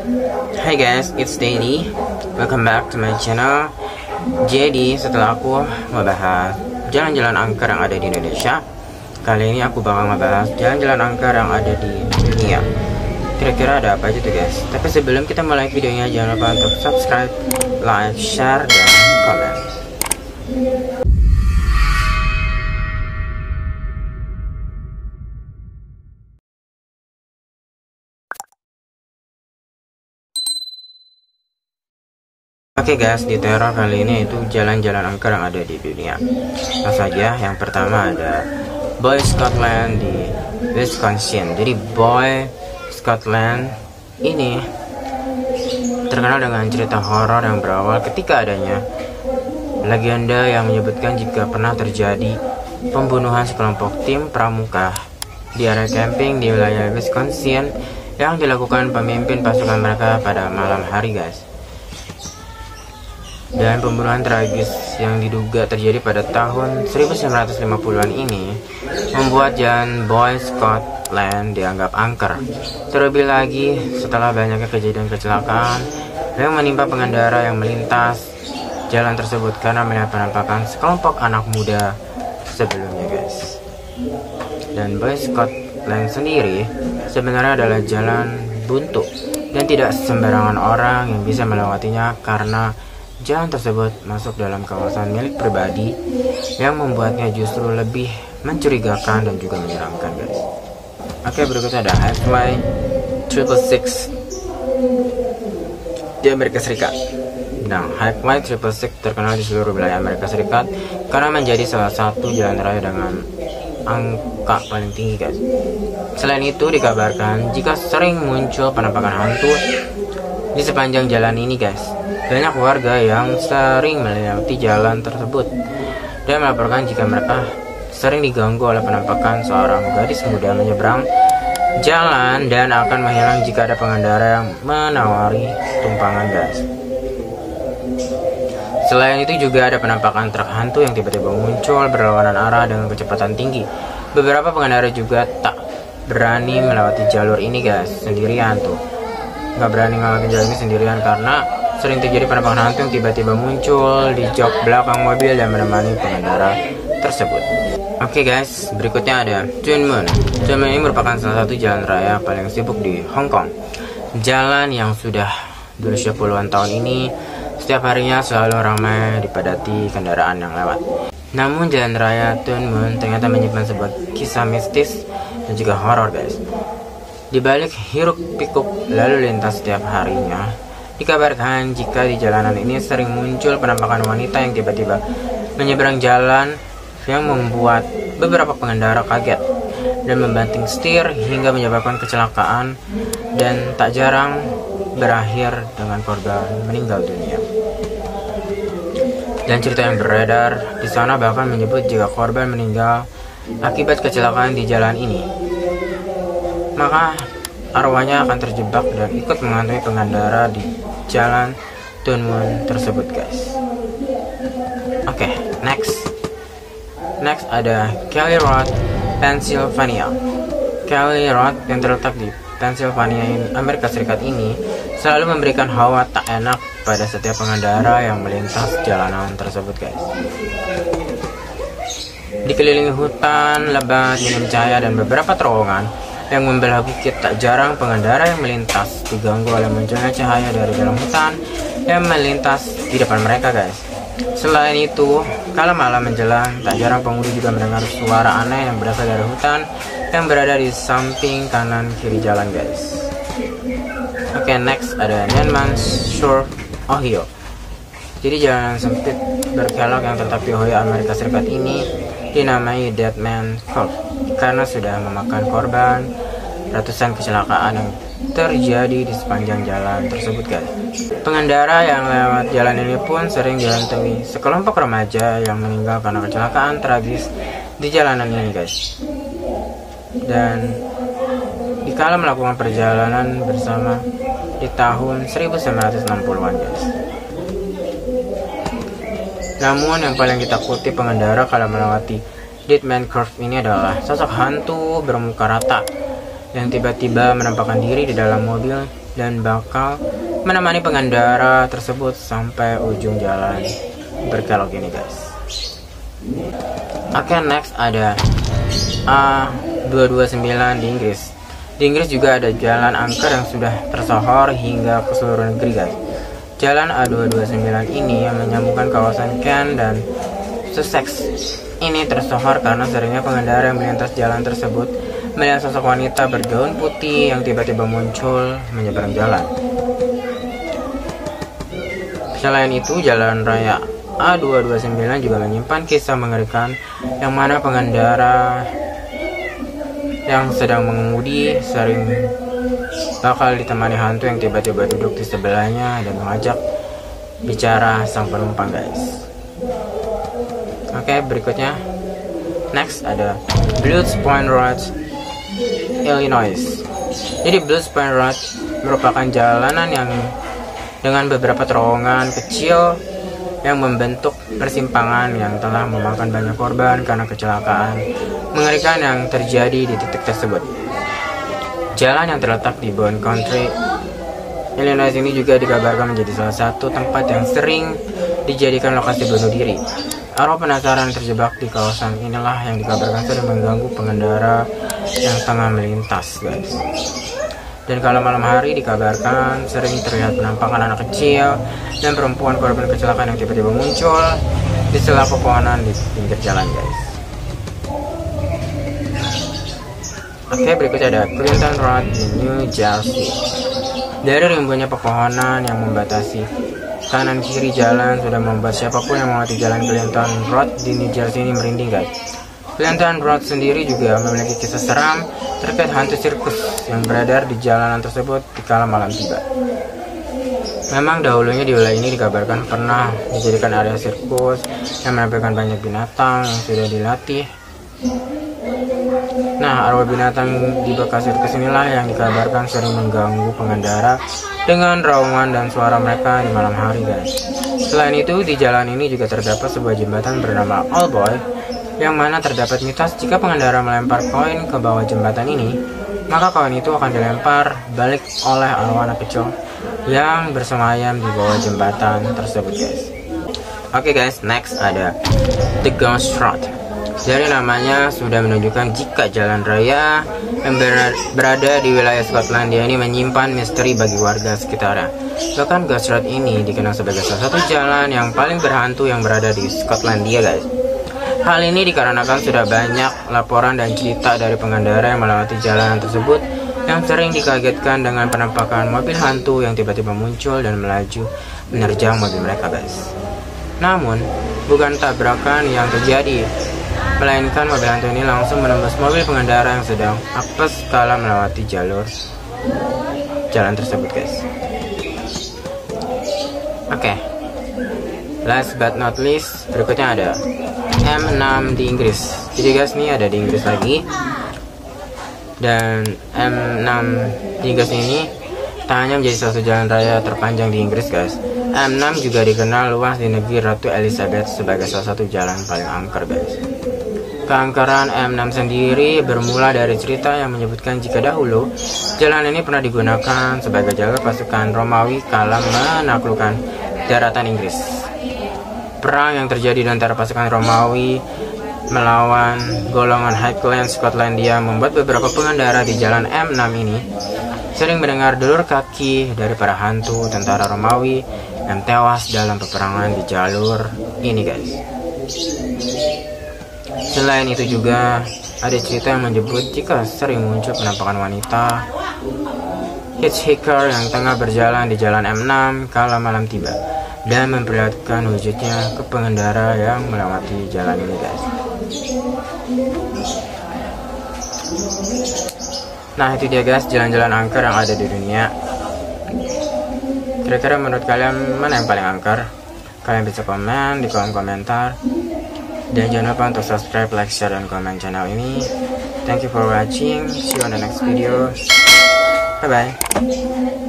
Hi guys, it's Daddy. Welcome back to my channel. Jadi setelah aku ngebahas jalan-jalan angker yang ada di Indonesia, kali ini aku bakal ngebahas jalan-jalan angker yang ada di dunia. Kira-kira ada apa aja tuh guys? Tapi sebelum kita mulai videonya, jangan lupa untuk subscribe, like, share, dan komen. Oke guys, di teror kali ini itu jalan-jalan angker yang ada di dunia. Nah saja, yang pertama ada Boy Scotland di Wisconsin. Jadi Boy Scotland ini terkenal dengan cerita horor yang berawal ketika adanya legenda yang menyebutkan jika pernah terjadi pembunuhan sekelompok tim pramuka di area camping di wilayah Wisconsin yang dilakukan pemimpin pasukan mereka pada malam hari guys. Dan pembunuhan tragis yang diduga terjadi pada tahun 1950-an ini membuat jalan Boy Scotland dianggap angker. Terlebih lagi setelah banyaknya kejadian kecelakaan yang menimpa pengendara yang melintas jalan tersebut karena melihat penampakan sekelompok anak muda sebelumnya guys. Dan Boy Scotland sendiri sebenarnya adalah jalan buntu dan tidak sembarangan orang yang bisa melewatinya karena jalan tersebut masuk dalam kawasan milik pribadi yang membuatnya justru lebih mencurigakan dan juga menyeramkan guys. Oke, berikutnya ada Highway 666 di Amerika Serikat. Nah, Highway 666 terkenal di seluruh wilayah Amerika Serikat karena menjadi salah satu jalan raya dengan angka paling tinggi guys. Selain itu dikabarkan jika sering muncul penampakan hantu di sepanjang jalan ini guys. Banyak warga yang sering melewati jalan tersebut dan melaporkan jika mereka sering diganggu oleh penampakan seorang gadis muda menyeberang jalan dan akan menghilang jika ada pengendara yang menawari tumpangan guys. Selain itu juga ada penampakan truk hantu yang tiba-tiba muncul berlawanan arah dengan kecepatan tinggi. Beberapa pengendara juga tak berani melewati jalur ini guys sendirian tuh. Nggak berani melewati jalur ini sendirian karena sering terjadi penampakan hantu yang tiba-tiba muncul di jok belakang mobil dan menemani pengendara tersebut. Oke guys, berikutnya ada Twin Moon. Twin Moon ini merupakan salah satu jalan raya paling sibuk di Hong Kong. Jalan yang sudah berusia puluhan tahun ini setiap harinya selalu ramai dipadati kendaraan yang lewat. Namun jalan raya Twin Moon ternyata menyimpan sebuah kisah mistis dan juga horor guys. Di balik hiruk pikuk lalu lintas setiap harinya, dikabarkan jika di jalanan ini sering muncul penampakan wanita yang tiba-tiba menyeberang jalan yang membuat beberapa pengendara kaget dan membanting setir hingga menyebabkan kecelakaan dan tak jarang berakhir dengan korban meninggal dunia. Dan cerita yang beredar di sana bahkan menyebut jika korban meninggal akibat kecelakaan di jalan ini, maka arwahnya akan terjebak dan ikut menghantui pengendara di jalan Twin Moon tersebut guys. Oke, next ada Kelly Road, Pennsylvania. Kelly Road yang terletak di Pennsylvania, Amerika Serikat ini selalu memberikan hawa tak enak pada setiap pengendara yang melintas jalanan tersebut guys. Dikelilingi hutan lebat, minim cahaya dan beberapa terowongan yang membelah bukit, tak jarang pengendara yang melintas diganggu oleh munculnya cahaya dari dalam hutan yang melintas di depan mereka guys. Selain itu, kala malam menjelang, tak jarang pengemudi juga mendengar suara aneh yang berasal dari hutan yang berada di samping kanan kiri jalan guys. Oke, next ada Neiman Shore, Ohio. Jadi jalan sempit berkelok yang terletak di Ohio, Amerika Serikat ini dinamai Dead Man Curve karena sudah memakan korban ratusan kecelakaan yang terjadi di sepanjang jalan tersebut guys. Pengendara yang lewat jalan ini pun sering dihantui sekelompok remaja yang meninggal karena kecelakaan tragis di jalanan ini guys. Dan dikala melakukan perjalanan bersama di tahun 1960-an guys. Namun yang paling ditakuti pengendara kala melewati Dead Man Curve ini adalah sosok hantu bermuka rata yang tiba-tiba menampakkan diri di dalam mobil dan bakal menemani pengendara tersebut sampai ujung jalan berkelok ini guys. Oke, next ada A229 di Inggris. Di Inggris juga ada jalan angker yang sudah tersohor hingga ke seluruh negeri guys. Jalan A229 ini yang menyambungkan kawasan Kent dan Sussex ini tersohor karena seringnya pengendara yang melintas jalan tersebut melihat sosok wanita bergaun putih yang tiba-tiba muncul menyeberang jalan. Selain itu, jalan raya A229 juga menyimpan kisah mengerikan yang mana pengendara yang sedang mengemudi sering bakal ditemani hantu yang tiba-tiba duduk di sebelahnya dan mengajak bicara sang penumpang guys. Oke, berikutnya next ada Blues Point Road, Illinois. Jadi Blues Point Road merupakan jalanan yang dengan beberapa terowongan kecil yang membentuk persimpangan yang telah memakan banyak korban karena kecelakaan mengerikan yang terjadi di titik tersebut. Jalan yang terletak di Bone Country, Illinois ini juga dikabarkan menjadi salah satu tempat yang sering dijadikan lokasi bunuh diri. Arwah penasaran terjebak di kawasan inilah yang dikabarkan sering mengganggu pengendara yang tengah melintas guys. Dan kalau malam hari dikabarkan sering terlihat penampakan anak kecil dan perempuan korban kecelakaan yang tiba-tiba muncul di sela pepohonan di pinggir jalan guys. Oke, berikutnya ada Clinton Road di New Jersey. Dari rimbunnya pepohonan yang membatasi kanan kiri jalan sudah membuat siapapun yang melewati jalan Clinton Road di New Jersey ini merinding guys. Clinton Road sendiri juga memiliki kisah seram terkait hantu sirkus yang beredar di jalanan tersebut di kala malam tiba. Memang dahulunya di wilayah ini dikabarkan pernah dijadikan area sirkus yang menampilkan banyak binatang yang sudah dilatih. Nah, arwah binatang di bekas sirkus inilah yang dikabarkan sering mengganggu pengendara dengan raungan dan suara mereka di malam hari guys. Selain itu, di jalan ini juga terdapat sebuah jembatan bernama Old Boy, yang mana terdapat mitos jika pengendara melempar koin ke bawah jembatan ini, maka koin itu akan dilempar balik oleh arwah anak kecil yang bersemayam di bawah jembatan tersebut guys. Oke guys, next ada The Ghost Road. Dari namanya sudah menunjukkan jika jalan raya yang berada di wilayah Skotlandia ini menyimpan misteri bagi warga sekitarnya. Bahkan Ghost Road ini dikenal sebagai salah satu jalan yang paling berhantu yang berada di Skotlandia guys. Hal ini dikarenakan sudah banyak laporan dan cerita dari pengendara yang melewati jalanan tersebut yang sering dikagetkan dengan penampakan mobil hantu yang tiba-tiba muncul dan melaju menerjang mobil mereka guys. Namun, bukan tabrakan yang terjadi, melainkan mobil hantu ini langsung menembus mobil pengendara yang sedang apes kala melewati jalur jalan tersebut guys. Oke. Last but not least, berikutnya ada M6 di Inggris. Jadi guys, ini ada di Inggris lagi. Dan M6 di Inggris ini tak hanya menjadi salah satu jalan raya terpanjang di Inggris guys. M6 juga dikenal luas di negeri Ratu Elizabeth sebagai salah satu jalan paling angker guys. Keangkeran M6 sendiri bermula dari cerita yang menyebutkan jika dahulu jalan ini pernah digunakan sebagai jalur pasukan Romawi kala menaklukkan daratan Inggris. Perang yang terjadi di antara pasukan Romawi melawan golongan Highland Skotlandia membuat beberapa pengendara di jalan M6 ini sering mendengar delur kaki dari para hantu tentara Romawi yang tewas dalam peperangan di jalur ini guys. Selain itu juga ada cerita yang menyebut jika sering muncul penampakan wanita hitchhiker yang tengah berjalan di jalan M6 kala malam tiba dan memperlihatkan wujudnya ke pengendara yang melewati jalan ini guys. Nah, itu dia guys jalan-jalan angker yang ada di dunia. Kira-kira menurut kalian mana yang paling angker? Kalian bisa komen di kolom komentar. Dan jangan lupa untuk subscribe, like, share, dan komen channel ini. Thank you for watching. See you on the next video. Bye bye.